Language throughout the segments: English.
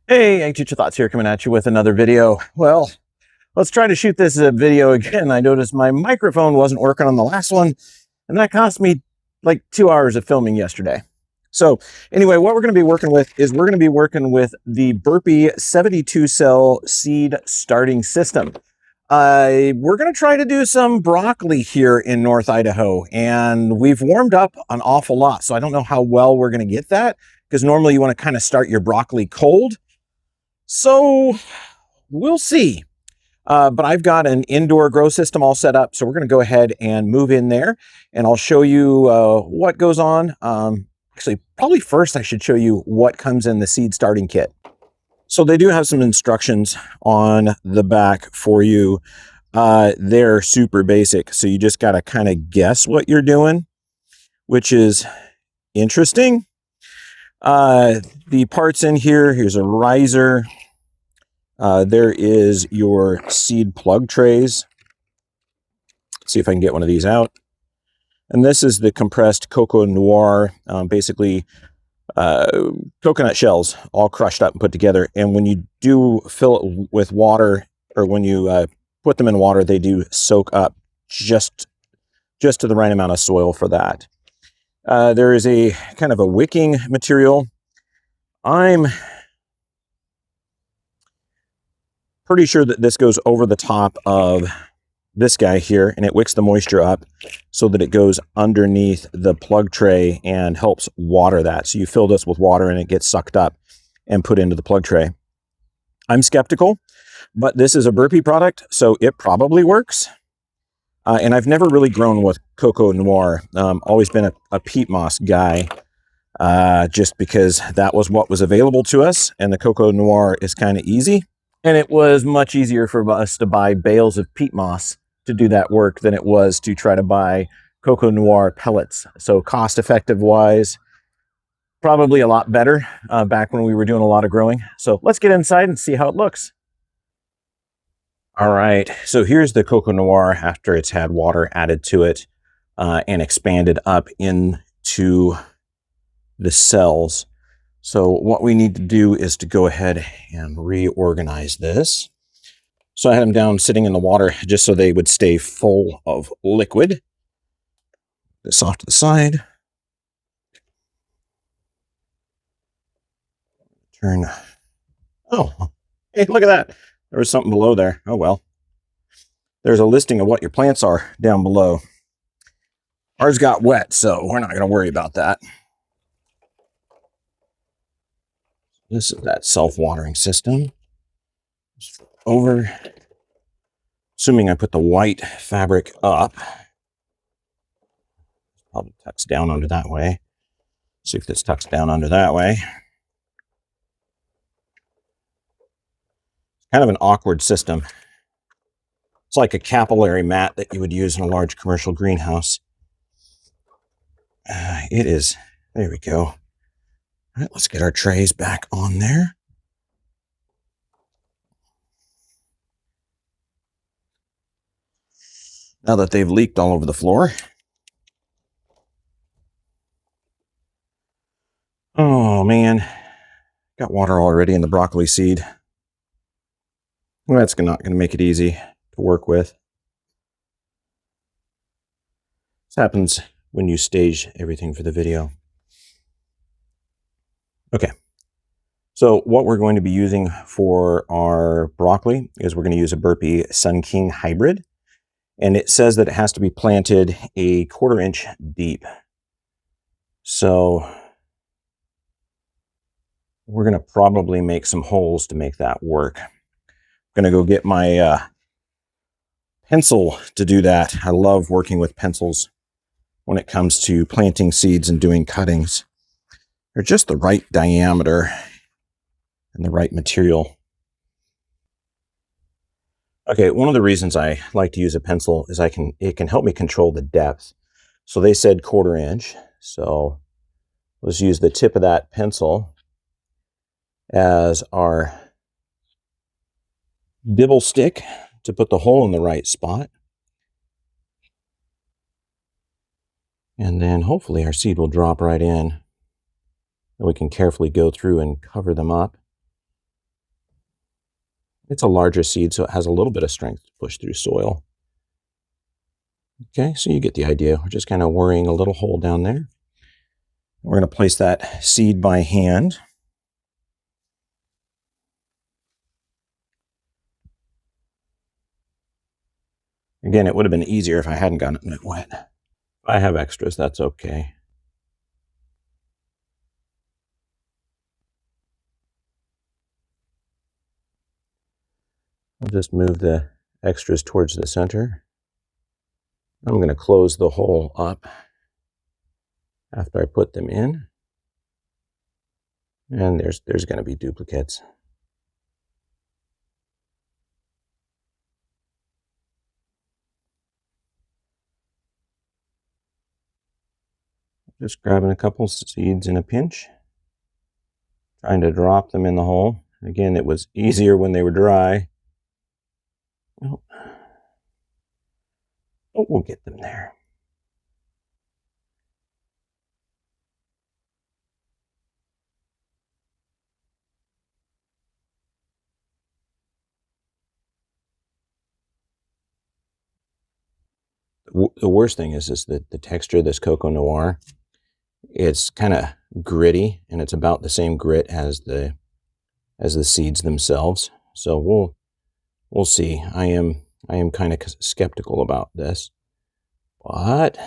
Hey, Teacher Thoughts here, coming at you with another video. Well, let's try to shoot this video again. I noticed my microphone wasn't working on the last one, and that cost me like 2 hours of filming yesterday. So anyway, what we're going to be working with is we're going to be working with the Burpee 72 cell seed starting system. We're going to try to do some broccoli here in North Idaho, and we've warmed up an awful lot. So I don't know how well we're going to get that, because normally you want to kind of start your broccoli cold. So we'll see. But I've got an indoor grow system all set up. So we're going to go ahead and move in there, and I'll show you what goes on. Actually, probably first I should show you what comes in the seed starting kit. So they do have some instructions on the back for you. They're super basic. So you just got to kind of guess what you're doing, which is interesting. The parts in here, here's a riser. There is your seed plug trays. Let's see if I can get one of these out. And this is the compressed cocoa noir, basically coconut shells all crushed up and put together. And when you do fill it with water, or when you put them in water, they do soak up just to the right amount of soil for that. There is a kind of a wicking material. I'm pretty sure that this goes over the top of this guy here, and it wicks the moisture up so that it goes underneath the plug tray and helps water that. So you fill this with water and it gets sucked up and put into the plug tray. I'm skeptical, but this is a Burpee product, so it probably works. And I've never really grown with cocoa noir. Always been a peat moss guy, just because that was what was available to us, and the cocoa noir is kind of easy. And it was much easier for us to buy bales of peat moss to do that work than it was to try to buy cocoa noir pellets. So cost effective wise, probably a lot better back when we were doing a lot of growing. So let's get inside and see how it looks. All right, so here's the cocoa noir after it's had water added to it and expanded up into the cells. So what we need to do is to go ahead and reorganize this. So I had them down sitting in the water just so they would stay full of liquid. This off to the side. Turn. Oh, hey, look at that. There was something below there. Oh, well. There's a listing of what your plants are down below. Ours got wet, so we're not going to worry about that. This is that self-watering system. Just over. Assuming I put the white fabric up. Probably tucks down under that way. See if this tucks down under that way. It's kind of an awkward system. It's like a capillary mat that you would use in a large commercial greenhouse. It is. There we go. All right, let's get our trays back on there. Now that they've leaked all over the floor. Oh, man. Got water already in the broccoli seed. Well, that's not going to make it easy to work with. This happens when you stage everything for the video. Okay. So what we're going to be using for our broccoli is we're going to use a Burpee Sun King hybrid. And it says that it has to be planted a 1/4 inch deep. So we're going to probably make some holes to make that work. I'm going to go get my pencil to do that. I love working with pencils when it comes to planting seeds and doing cuttings. They're just the right diameter and the right material. Okay, one of the reasons I like to use a pencil is it can help me control the depth. So they said 1/4 inch. So let's use the tip of that pencil as our dibble stick to put the hole in the right spot. And then hopefully our seed will drop right in. And we can carefully go through and cover them up. It's a larger seed, so it has a little bit of strength to push through soil. Okay, so you get the idea. We're just kind of worrying a little hole down there. We're going to place that seed by hand. Again, it would have been easier if I hadn't gotten it wet. If I have extras, that's okay. I'll just move the extras towards the center. I'm going to close the hole up after I put them in. And there's going to be duplicates. Just grabbing a couple seeds in a pinch, trying to drop them in the hole. Again, it was easier when they were dry. Oh, we'll get them there. The worst thing is that the texture of this Coco Noir, it's kind of gritty, and it's about the same grit as the seeds themselves. So we'll see. I am kind of skeptical about this, but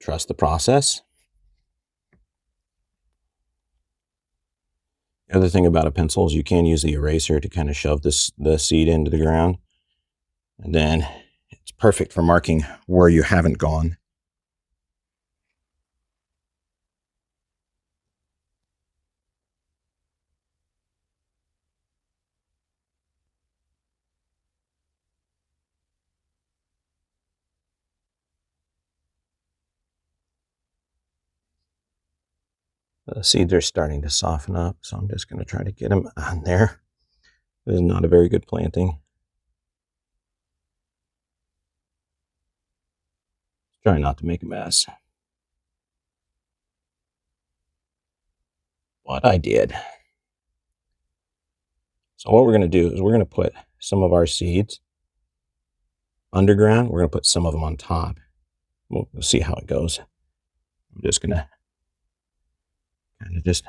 trust the process. The other thing about a pencil is you can use the eraser to kind of shove the seed into the ground, and then it's perfect for marking where you haven't gone. The seeds are starting to soften up, so I'm just going to try to get them on there. This is not a very good planting. Try not to make a mess. But I did. So what we're going to do is we're going to put some of our seeds underground. We're going to put some of them on top. We'll see how it goes. I'm just going to kind of just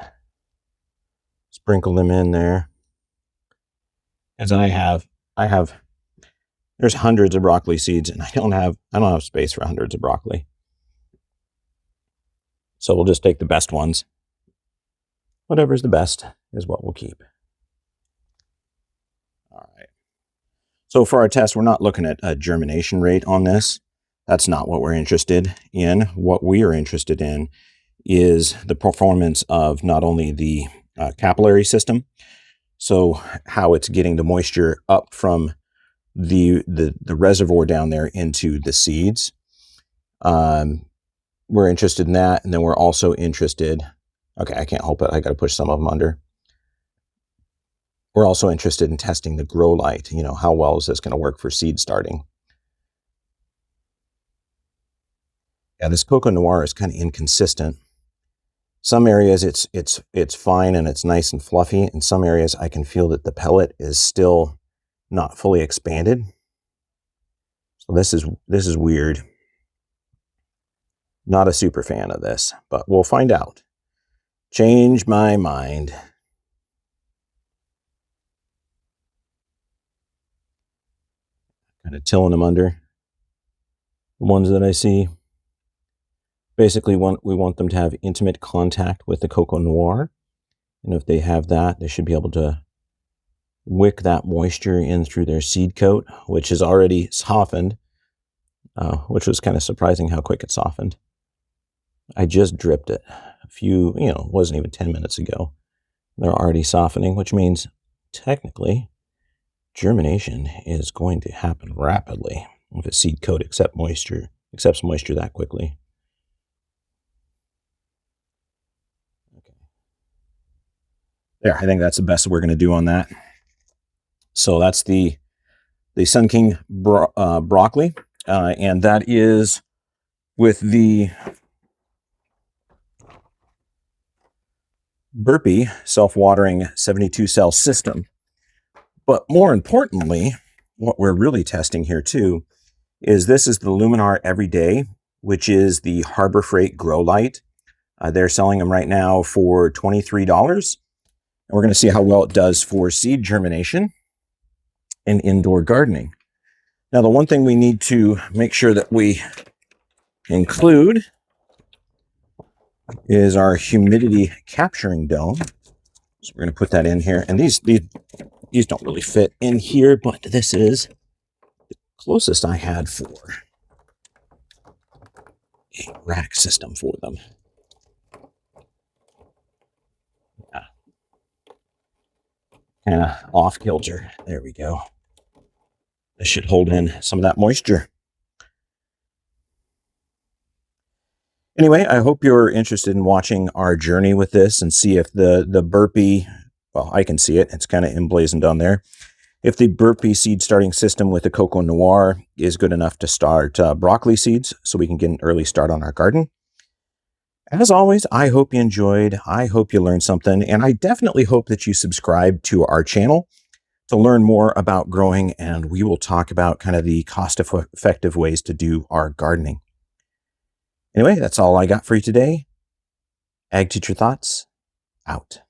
sprinkle them in there. As I have, there's hundreds of broccoli seeds, and I don't have space for hundreds of broccoli. So we'll just take the best ones. Whatever's the best is what we'll keep. All right. So for our test, we're not looking at a germination rate on this. That's not what we're interested in. What we are interested in is the performance of not only the capillary system, so how it's getting the moisture up from the reservoir down there into the seeds. We're interested in that, and then we're also interested, okay, I can't help it, I got to push some of them under. We're also interested in testing the grow light. You know, how well is this going to work for seed starting? Yeah, this Coco Noir is kind of inconsistent. Some areas it's fine and it's nice and fluffy. In some areas I can feel that the pellet is still not fully expanded. So this is weird. Not a super fan of this, but we'll find out. Change my mind. Kind of tilling them under. The ones that I see. Basically, we want them to have intimate contact with the Coco Noir. And if they have that, they should be able to wick that moisture in through their seed coat, which is already softened, which was kind of surprising how quick it softened. I just dripped it a few, it wasn't even 10 minutes ago. They're already softening, which means technically germination is going to happen rapidly if a seed coat accepts moisture that quickly. Okay. There, I think that's the best we're going to do on that. So that's the Sun King broccoli, and that is with the Burpee self-watering 72 cell system. But more importantly, what we're really testing here too is this is the Luminar Everyday, which is the Harbor Freight Grow Light. They're selling them right now for $23. And we're going to see how well it does for seed germination and indoor gardening. Now, the one thing we need to make sure that we include is our humidity capturing dome. So we're going to put that in here. And these don't really fit in here, but this is the closest I had for a rack system for them. Kind of off kilter. There we go. This should hold in some of that moisture. Anyway, I hope you're interested in watching our journey with this and see if the Burpee, well, I can see it. It's kind of emblazoned on there. If the Burpee seed starting system with the Coco Noir is good enough to start broccoli seeds so we can get an early start on our garden. As always, I hope you enjoyed. I hope you learned something, and I definitely hope that you subscribe to our channel to learn more about growing, and we will talk about kind of the cost-effective ways to do our gardening. Anyway, that's all I got for you today. Ag Teacher Thoughts, out.